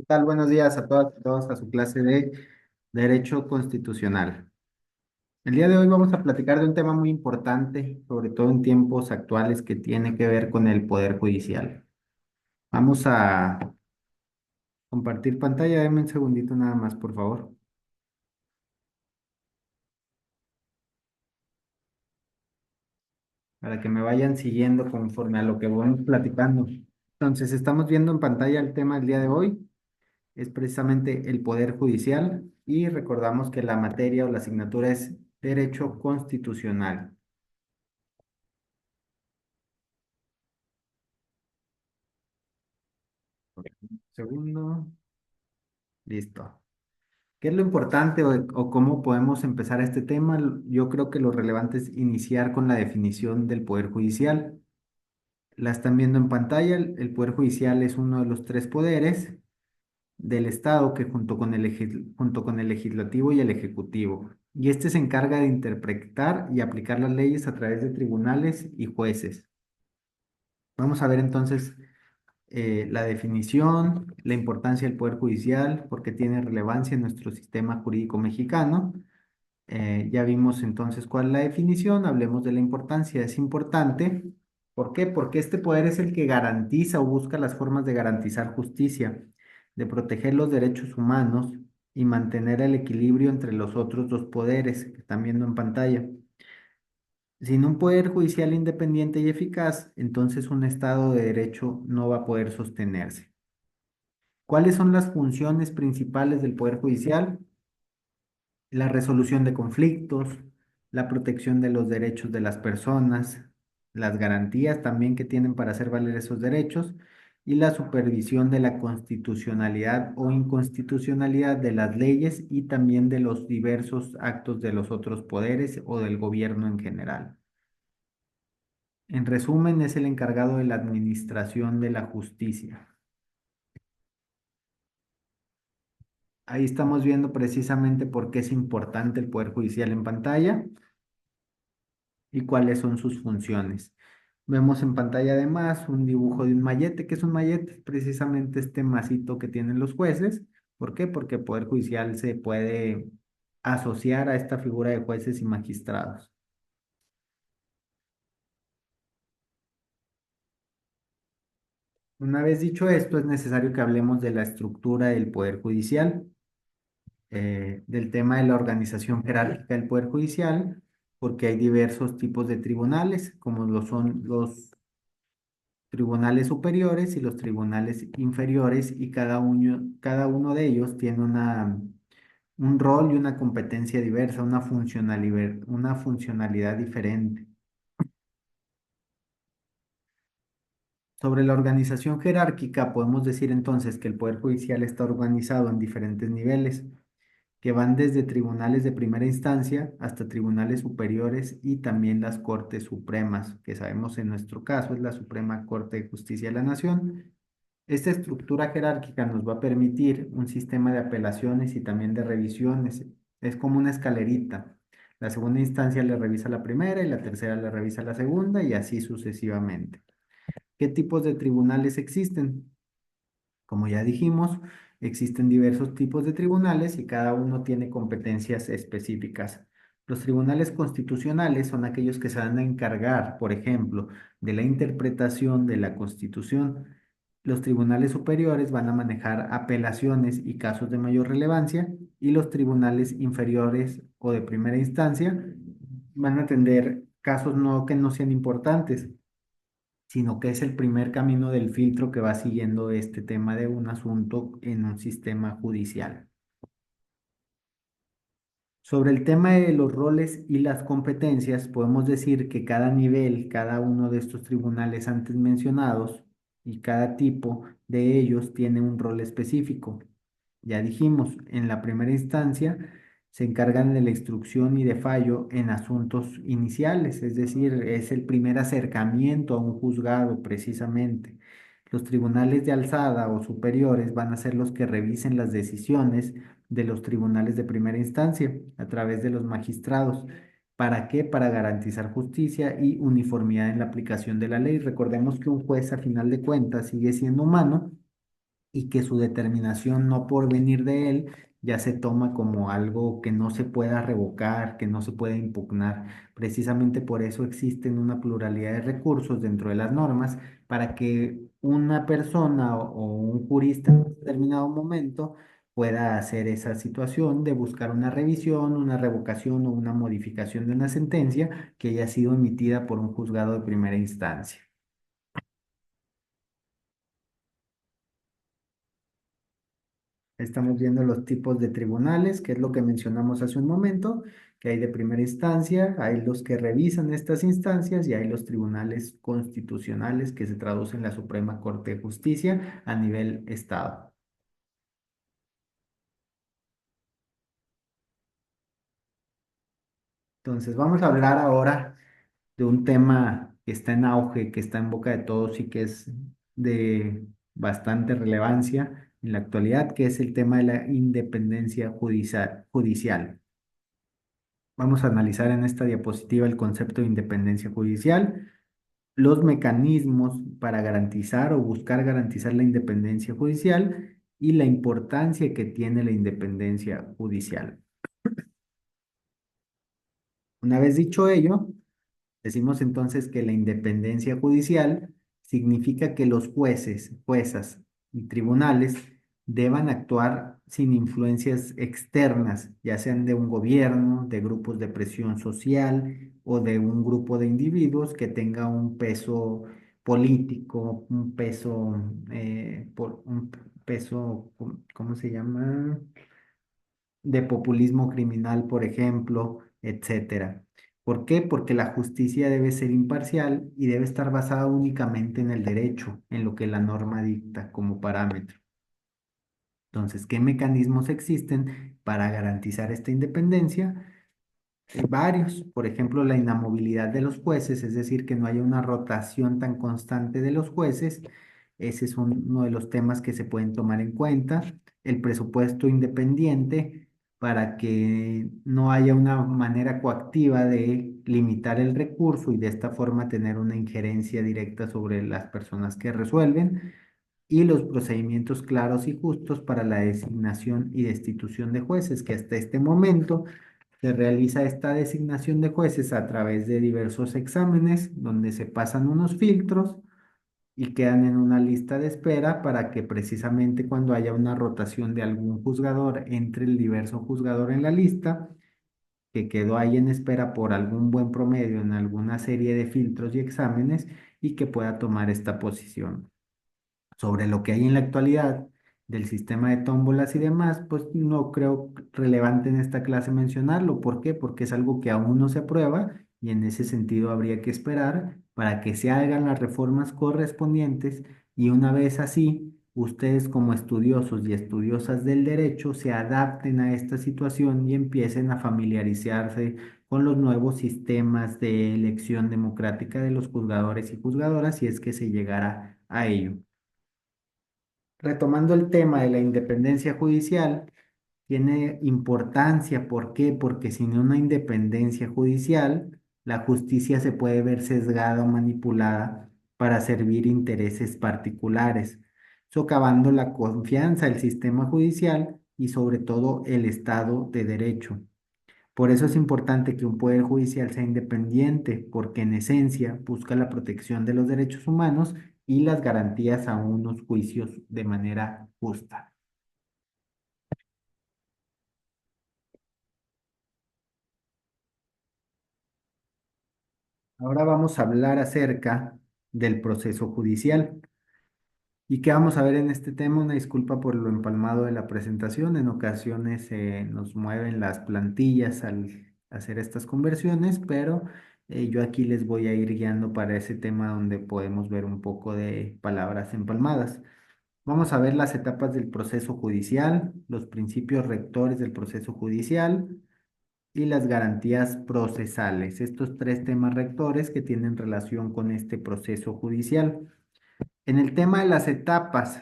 Tal? Buenos días a todas y todos a su clase de Derecho Constitucional. El día de hoy vamos a platicar de un tema muy importante, sobre todo en tiempos actuales, que tiene que ver con el Poder Judicial. Vamos a compartir pantalla. Denme un segundito nada más, por favor, para que me vayan siguiendo conforme a lo que vamos platicando. Entonces, estamos viendo en pantalla el tema del día de hoy. Es precisamente el Poder Judicial y recordamos que la materia o la asignatura es Derecho Constitucional. Segundo, listo. ¿Qué es lo importante o cómo podemos empezar este tema? Yo creo que lo relevante es iniciar con la definición del Poder Judicial. La están viendo en pantalla. El Poder Judicial es uno de los tres poderes del Estado que junto con el legislativo y el ejecutivo. Y este se encarga de interpretar y aplicar las leyes a través de tribunales y jueces. Vamos a ver entonces la definición, la importancia del Poder Judicial, porque tiene relevancia en nuestro sistema jurídico mexicano. Ya vimos entonces cuál es la definición, hablemos de la importancia. Es importante, ¿por qué? Porque este poder es el que garantiza o busca las formas de garantizar justicia, de proteger los derechos humanos y mantener el equilibrio entre los otros dos poderes que están viendo en pantalla. Sin un poder judicial independiente y eficaz, entonces un Estado de derecho no va a poder sostenerse. ¿Cuáles son las funciones principales del Poder Judicial? La resolución de conflictos, la protección de los derechos de las personas, las garantías también que tienen para hacer valer esos derechos y la supervisión de la constitucionalidad o inconstitucionalidad de las leyes y también de los diversos actos de los otros poderes o del gobierno en general. En resumen, es el encargado de la administración de la justicia. Ahí estamos viendo precisamente por qué es importante el Poder Judicial en pantalla y cuáles son sus funciones. Vemos en pantalla además un dibujo de un mallete. ¿Qué es un mallete? Precisamente este masito que tienen los jueces. ¿Por qué? Porque el Poder Judicial se puede asociar a esta figura de jueces y magistrados. Una vez dicho esto, es necesario que hablemos de la estructura del Poder Judicial, del tema de la organización jerárquica del Poder Judicial, porque hay diversos tipos de tribunales, como lo son los tribunales superiores y los tribunales inferiores, y cada uno de ellos tiene un rol y una competencia diversa, una funcionalidad diferente. Sobre la organización jerárquica, podemos decir entonces que el Poder Judicial está organizado en diferentes niveles, que van desde tribunales de primera instancia hasta tribunales superiores y también las Cortes Supremas, que sabemos en nuestro caso es la Suprema Corte de Justicia de la Nación. Esta estructura jerárquica nos va a permitir un sistema de apelaciones y también de revisiones. Es como una escalerita. La segunda instancia le revisa la primera y la tercera le revisa la segunda y así sucesivamente. ¿Qué tipos de tribunales existen? Como ya dijimos, existen diversos tipos de tribunales y cada uno tiene competencias específicas. Los tribunales constitucionales son aquellos que se van a encargar, por ejemplo, de la interpretación de la Constitución. Los tribunales superiores van a manejar apelaciones y casos de mayor relevancia y los tribunales inferiores o de primera instancia van a atender casos no que no sean importantes, sino que es el primer camino del filtro que va siguiendo este tema de un asunto en un sistema judicial. Sobre el tema de los roles y las competencias, podemos decir que cada nivel, cada uno de estos tribunales antes mencionados y cada tipo de ellos tiene un rol específico. Ya dijimos, en la primera instancia se encargan de la instrucción y de fallo en asuntos iniciales, es decir, es el primer acercamiento a un juzgado precisamente. Los tribunales de alzada o superiores van a ser los que revisen las decisiones de los tribunales de primera instancia a través de los magistrados. ¿Para qué? Para garantizar justicia y uniformidad en la aplicación de la ley. Recordemos que un juez a final de cuentas sigue siendo humano y que su determinación no por venir de él ya se toma como algo que no se pueda revocar, que no se pueda impugnar. Precisamente por eso existen una pluralidad de recursos dentro de las normas para que una persona o un jurista en un determinado momento pueda hacer esa situación de buscar una revisión, una revocación o una modificación de una sentencia que haya sido emitida por un juzgado de primera instancia. Estamos viendo los tipos de tribunales, que es lo que mencionamos hace un momento, que hay de primera instancia, hay los que revisan estas instancias y hay los tribunales constitucionales que se traducen en la Suprema Corte de Justicia a nivel estado. Entonces, vamos a hablar ahora de un tema que está en auge, que está en boca de todos y que es de bastante relevancia en la actualidad, que es el tema de la independencia judicial. Vamos a analizar en esta diapositiva el concepto de independencia judicial, los mecanismos para garantizar o buscar garantizar la independencia judicial y la importancia que tiene la independencia judicial. Una vez dicho ello, decimos entonces que la independencia judicial significa que los jueces, juezas y tribunales deban actuar sin influencias externas, ya sean de un gobierno, de grupos de presión social o de un grupo de individuos que tenga un peso político, un peso, un peso, ¿cómo se llama? De populismo criminal, por ejemplo, etcétera. ¿Por qué? Porque la justicia debe ser imparcial y debe estar basada únicamente en el derecho, en lo que la norma dicta como parámetro. Entonces, ¿qué mecanismos existen para garantizar esta independencia? Varios, por ejemplo, la inamovilidad de los jueces, es decir, que no haya una rotación tan constante de los jueces. Ese es uno de los temas que se pueden tomar en cuenta. El presupuesto independiente para que no haya una manera coactiva de limitar el recurso y de esta forma tener una injerencia directa sobre las personas que resuelven. Y los procedimientos claros y justos para la designación y destitución de jueces, que hasta este momento se realiza esta designación de jueces a través de diversos exámenes donde se pasan unos filtros y quedan en una lista de espera para que precisamente cuando haya una rotación de algún juzgador entre el diverso juzgador en la lista, que quedó ahí en espera por algún buen promedio en alguna serie de filtros y exámenes y que pueda tomar esta posición sobre lo que hay en la actualidad del sistema de tómbolas y demás, pues no creo relevante en esta clase mencionarlo. ¿Por qué? Porque es algo que aún no se aprueba y en ese sentido habría que esperar para que se hagan las reformas correspondientes y una vez así, ustedes como estudiosos y estudiosas del derecho se adapten a esta situación y empiecen a familiarizarse con los nuevos sistemas de elección democrática de los juzgadores y juzgadoras si es que se llegara a ello. Retomando el tema de la independencia judicial, tiene importancia. ¿Por qué? Porque sin una independencia judicial, la justicia se puede ver sesgada o manipulada para servir intereses particulares, socavando la confianza del sistema judicial y sobre todo el Estado de Derecho. Por eso es importante que un poder judicial sea independiente, porque en esencia busca la protección de los derechos humanos y las garantías a unos juicios de manera justa. Ahora vamos a hablar acerca del proceso judicial. ¿Y qué vamos a ver en este tema? Una disculpa por lo empalmado de la presentación. En ocasiones nos mueven las plantillas al hacer estas conversiones, pero yo aquí les voy a ir guiando para ese tema donde podemos ver un poco de palabras empalmadas. Vamos a ver las etapas del proceso judicial, los principios rectores del proceso judicial y las garantías procesales. Estos tres temas rectores que tienen relación con este proceso judicial. En el tema de las etapas,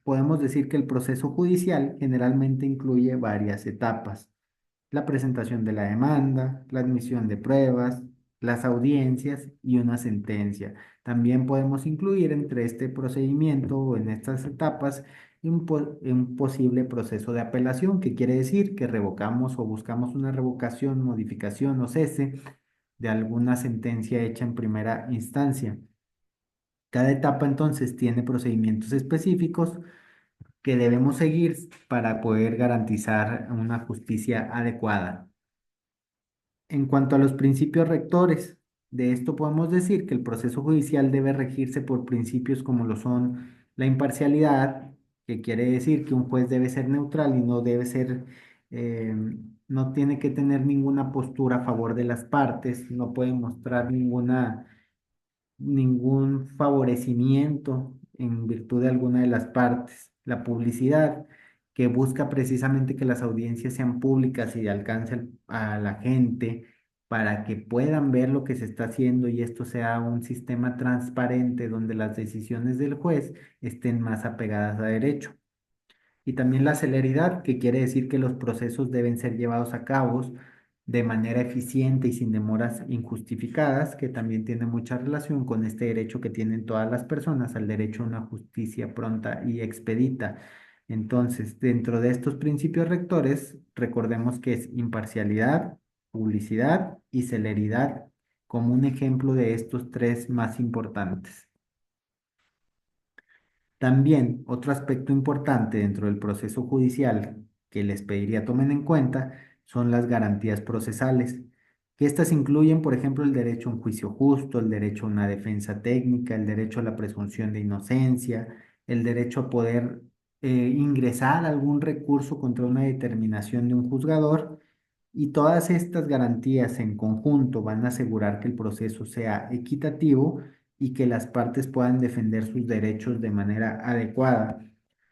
podemos decir que el proceso judicial generalmente incluye varias etapas: la presentación de la demanda, la admisión de pruebas, las audiencias y una sentencia. También podemos incluir entre este procedimiento o en estas etapas un posible proceso de apelación, que quiere decir que revocamos o buscamos una revocación, modificación o cese de alguna sentencia hecha en primera instancia. Cada etapa entonces tiene procedimientos específicos que debemos seguir para poder garantizar una justicia adecuada. En cuanto a los principios rectores, de esto podemos decir que el proceso judicial debe regirse por principios como lo son la imparcialidad, que quiere decir que un juez debe ser neutral y no debe ser, eh, no tiene que tener ninguna postura a favor de las partes, no puede mostrar ningún favorecimiento en virtud de alguna de las partes. La publicidad, que busca precisamente que las audiencias sean públicas y de alcance a la gente para que puedan ver lo que se está haciendo y esto sea un sistema transparente donde las decisiones del juez estén más apegadas a derecho. Y también la celeridad, que quiere decir que los procesos deben ser llevados a cabo de manera eficiente y sin demoras injustificadas, que también tiene mucha relación con este derecho que tienen todas las personas al derecho a una justicia pronta y expedita. Entonces, dentro de estos principios rectores, recordemos que es imparcialidad, publicidad y celeridad como un ejemplo de estos tres más importantes. También otro aspecto importante dentro del proceso judicial que les pediría tomen en cuenta son las garantías procesales, que estas incluyen, por ejemplo, el derecho a un juicio justo, el derecho a una defensa técnica, el derecho a la presunción de inocencia, el derecho a poder ingresar algún recurso contra una determinación de un juzgador, y todas estas garantías en conjunto van a asegurar que el proceso sea equitativo y que las partes puedan defender sus derechos de manera adecuada.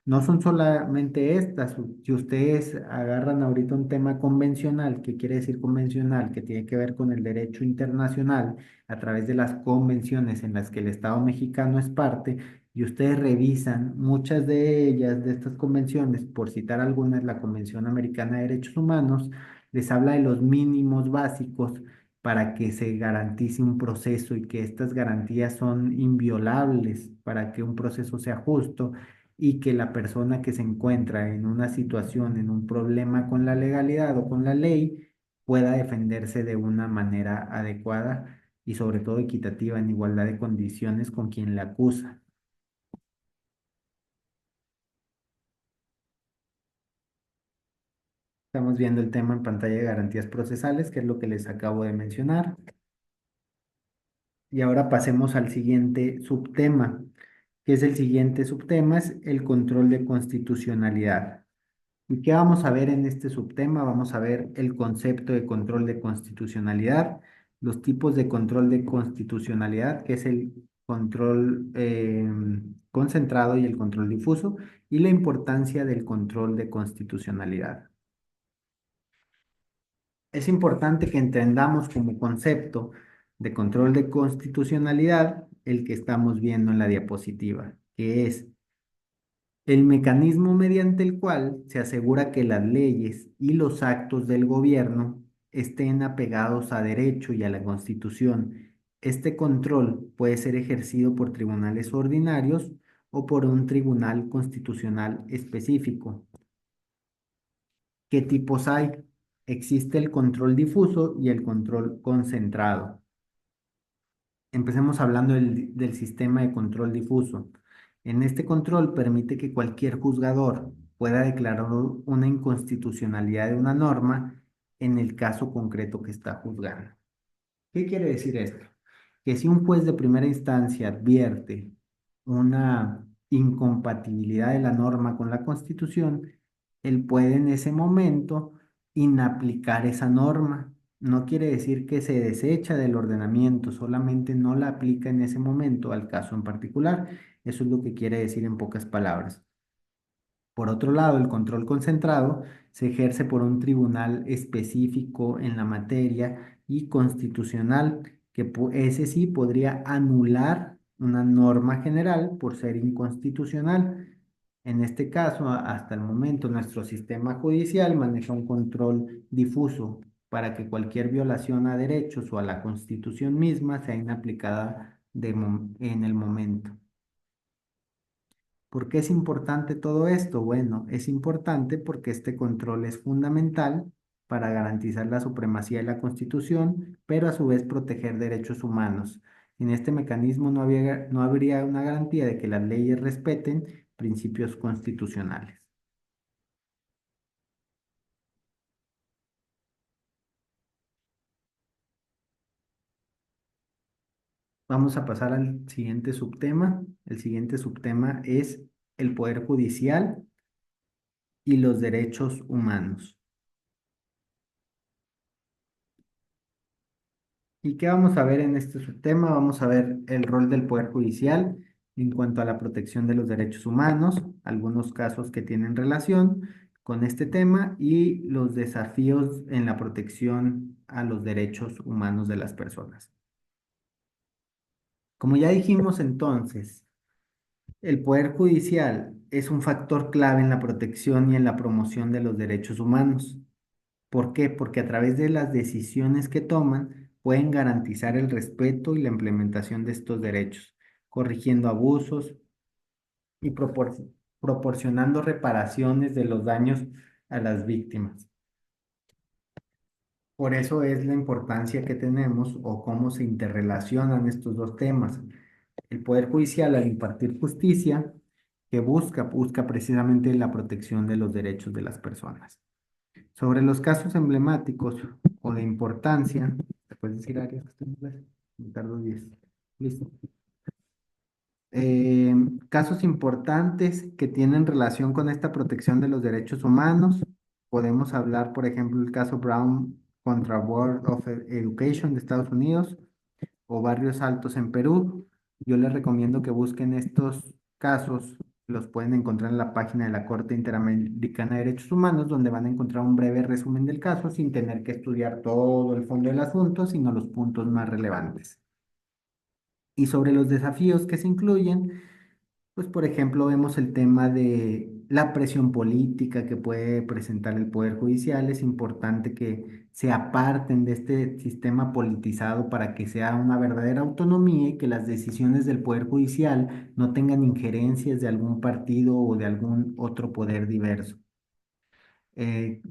No son solamente estas, si ustedes agarran ahorita un tema convencional, ¿qué quiere decir convencional? Que tiene que ver con el derecho internacional a través de las convenciones en las que el Estado mexicano es parte, y ustedes revisan muchas de ellas, de estas convenciones, por citar algunas, la Convención Americana de Derechos Humanos, les habla de los mínimos básicos para que se garantice un proceso y que estas garantías son inviolables para que un proceso sea justo y que la persona que se encuentra en una situación, en un problema con la legalidad o con la ley, pueda defenderse de una manera adecuada y sobre todo equitativa en igualdad de condiciones con quien le acusa. Estamos viendo el tema en pantalla de garantías procesales, que es lo que les acabo de mencionar. Y ahora pasemos al siguiente subtema, que es el siguiente subtema, es el control de constitucionalidad. ¿Y qué vamos a ver en este subtema? Vamos a ver el concepto de control de constitucionalidad, los tipos de control de constitucionalidad, que es el control concentrado y el control difuso, y la importancia del control de constitucionalidad. Es importante que entendamos como concepto de control de constitucionalidad el que estamos viendo en la diapositiva, que es el mecanismo mediante el cual se asegura que las leyes y los actos del gobierno estén apegados a derecho y a la Constitución. Este control puede ser ejercido por tribunales ordinarios o por un tribunal constitucional específico. ¿Qué tipos hay? Existe el control difuso y el control concentrado. Empecemos hablando del sistema de control difuso. En este control permite que cualquier juzgador pueda declarar una inconstitucionalidad de una norma en el caso concreto que está juzgando. ¿Qué quiere decir esto? Que si un juez de primera instancia advierte una incompatibilidad de la norma con la Constitución, él puede en ese momento inaplicar esa norma. No quiere decir que se desecha del ordenamiento, solamente no la aplica en ese momento al caso en particular. Eso es lo que quiere decir en pocas palabras. Por otro lado, el control concentrado se ejerce por un tribunal específico en la materia y constitucional, que ese sí podría anular una norma general por ser inconstitucional. En este caso, hasta el momento, nuestro sistema judicial maneja un control difuso para que cualquier violación a derechos o a la Constitución misma sea inaplicada en el momento. ¿Por qué es importante todo esto? Bueno, es importante porque este control es fundamental para garantizar la supremacía de la Constitución, pero a su vez proteger derechos humanos. En este mecanismo no habría una garantía de que las leyes respeten principios constitucionales. Vamos a pasar al siguiente subtema. El siguiente subtema es el Poder Judicial y los derechos humanos. ¿Y qué vamos a ver en este subtema? Vamos a ver el rol del Poder Judicial en cuanto a la protección de los derechos humanos, algunos casos que tienen relación con este tema y los desafíos en la protección a los derechos humanos de las personas. Como ya dijimos entonces, el Poder Judicial es un factor clave en la protección y en la promoción de los derechos humanos. ¿Por qué? Porque a través de las decisiones que toman pueden garantizar el respeto y la implementación de estos derechos, corrigiendo abusos y proporcionando reparaciones de los daños a las víctimas. Por eso es la importancia que tenemos o cómo se interrelacionan estos dos temas. El Poder Judicial al impartir justicia, que busca precisamente la protección de los derechos de las personas. Sobre los casos emblemáticos o de importancia, ¿te puedes decir Arias que estoy en inglés? Me tardo 10. Listo. Eh, Casos importantes que tienen relación con esta protección de los derechos humanos. Podemos hablar, por ejemplo, el caso Brown contra Board of Education de Estados Unidos o Barrios Altos en Perú. Yo les recomiendo que busquen estos casos, los pueden encontrar en la página de la Corte Interamericana de Derechos Humanos, donde van a encontrar un breve resumen del caso sin tener que estudiar todo el fondo del asunto, sino los puntos más relevantes. Y sobre los desafíos que se incluyen, pues por ejemplo vemos el tema de la presión política que puede presentar el Poder Judicial. Es importante que se aparten de este sistema politizado para que sea una verdadera autonomía y que las decisiones del Poder Judicial no tengan injerencias de algún partido o de algún otro poder diverso.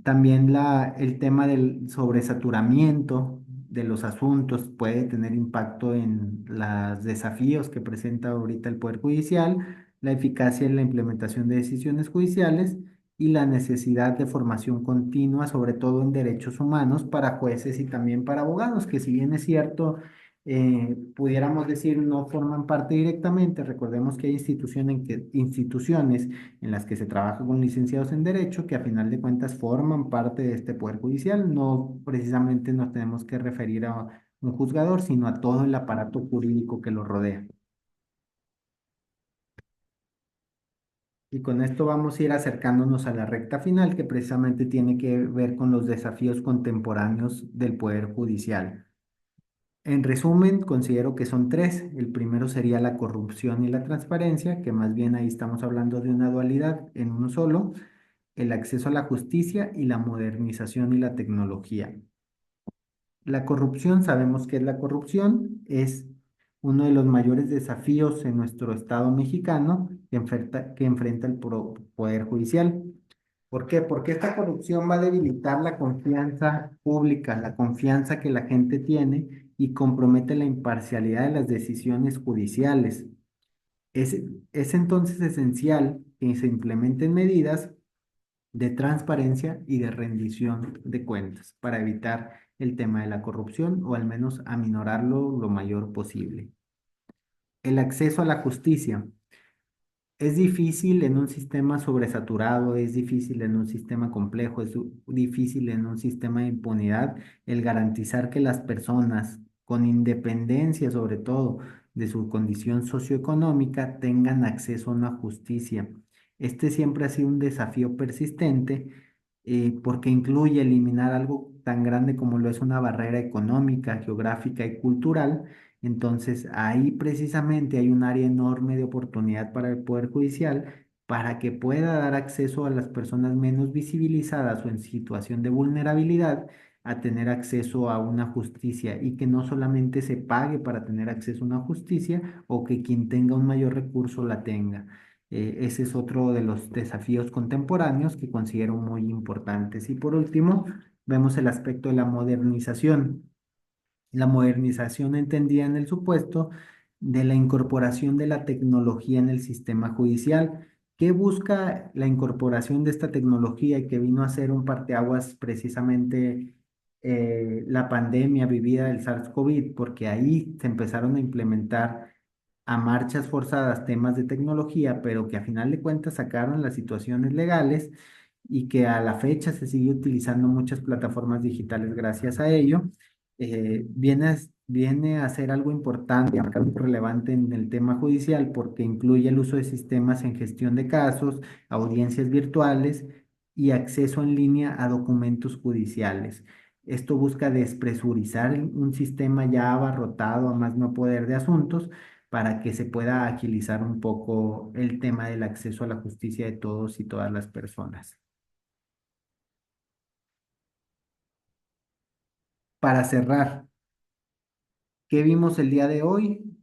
También el tema del sobresaturamiento de los asuntos puede tener impacto en los desafíos que presenta ahorita el Poder Judicial, la eficacia en la implementación de decisiones judiciales y la necesidad de formación continua, sobre todo en derechos humanos para jueces y también para abogados, que si bien es cierto, pudiéramos decir no forman parte directamente. Recordemos que hay instituciones en las que se trabaja con licenciados en Derecho, que a final de cuentas forman parte de este Poder Judicial. No precisamente nos tenemos que referir a un juzgador, sino a todo el aparato jurídico que lo rodea. Y con esto vamos a ir acercándonos a la recta final, que precisamente tiene que ver con los desafíos contemporáneos del Poder Judicial. En resumen, considero que son tres. El primero sería la corrupción y la transparencia, que más bien ahí estamos hablando de una dualidad en uno solo, el acceso a la justicia y la modernización y la tecnología. La corrupción, sabemos que es la corrupción, es uno de los mayores desafíos en nuestro Estado mexicano que enfrenta el Poder Judicial. ¿Por qué? Porque esta corrupción va a debilitar la confianza pública, la confianza que la gente tiene y compromete la imparcialidad de las decisiones judiciales. Es, es entonces esencial que se implementen medidas de transparencia y de rendición de cuentas para evitar el tema de la corrupción o al menos aminorarlo lo mayor posible. El acceso a la justicia. Es difícil en un sistema sobresaturado, es difícil en un sistema complejo, es difícil en un sistema de impunidad el garantizar que las personas, con independencia sobre todo de su condición socioeconómica, tengan acceso a una justicia. Este siempre ha sido un desafío persistente porque incluye eliminar algo tan grande como lo es una barrera económica, geográfica y cultural. Entonces, ahí precisamente hay un área enorme de oportunidad para el Poder Judicial para que pueda dar acceso a las personas menos visibilizadas o en situación de vulnerabilidad a tener acceso a una justicia y que no solamente se pague para tener acceso a una justicia o que quien tenga un mayor recurso la tenga. Ese es otro de los desafíos contemporáneos que considero muy importantes. Y por último, vemos el aspecto de la modernización. La modernización entendida en el supuesto de la incorporación de la tecnología en el sistema judicial. ¿Qué busca la incorporación de esta tecnología y que vino a ser un parteaguas precisamente la pandemia vivida del SARS-CoV? Porque ahí se empezaron a implementar a marchas forzadas temas de tecnología, pero que a final de cuentas sacaron las situaciones legales y que a la fecha se sigue utilizando muchas plataformas digitales gracias a ello. Viene a ser algo importante, algo relevante en el tema judicial porque incluye el uso de sistemas en gestión de casos, audiencias virtuales y acceso en línea a documentos judiciales. Esto busca despresurizar un sistema ya abarrotado a más no poder de asuntos para que se pueda agilizar un poco el tema del acceso a la justicia de todos y todas las personas. Para cerrar, ¿qué vimos el día de hoy?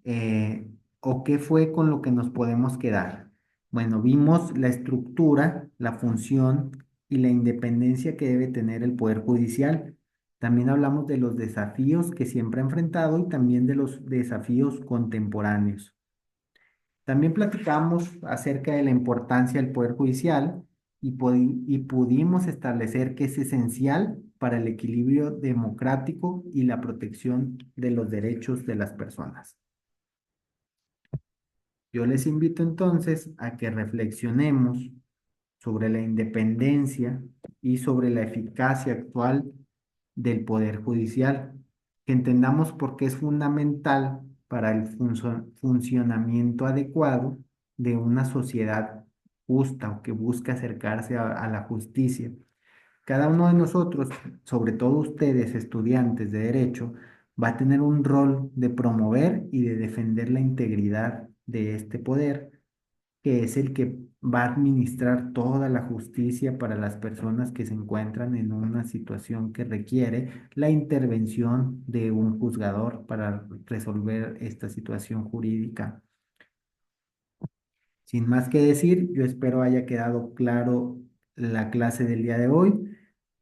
¿O qué fue con lo que nos podemos quedar? Bueno, vimos la estructura, la función y la independencia que debe tener el Poder Judicial. También hablamos de los desafíos que siempre ha enfrentado y también de los desafíos contemporáneos. También platicamos acerca de la importancia del Poder Judicial y pudimos establecer que es esencial para el equilibrio democrático y la protección de los derechos de las personas. Yo les invito entonces a que reflexionemos sobre la independencia y sobre la eficacia actual del Poder Judicial, que entendamos por qué es fundamental para el funcionamiento adecuado de una sociedad justa o que busca acercarse a la justicia. Cada uno de nosotros, sobre todo ustedes, estudiantes de derecho, va a tener un rol de promover y de defender la integridad de este poder que es el que va a administrar toda la justicia para las personas que se encuentran en una situación que requiere la intervención de un juzgador para resolver esta situación jurídica. Sin más que decir, yo espero haya quedado claro la clase del día de hoy.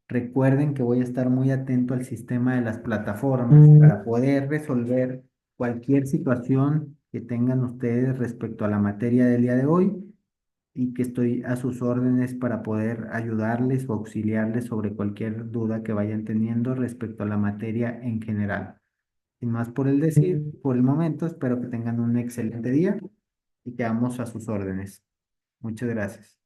Recuerden que voy a estar muy atento al sistema de las plataformas para poder resolver cualquier situación que tengan ustedes respecto a la materia del día de hoy y que estoy a sus órdenes para poder ayudarles o auxiliarles sobre cualquier duda que vayan teniendo respecto a la materia en general. Sin más por el decir, por el momento, espero que tengan un excelente día y quedamos a sus órdenes. Muchas gracias.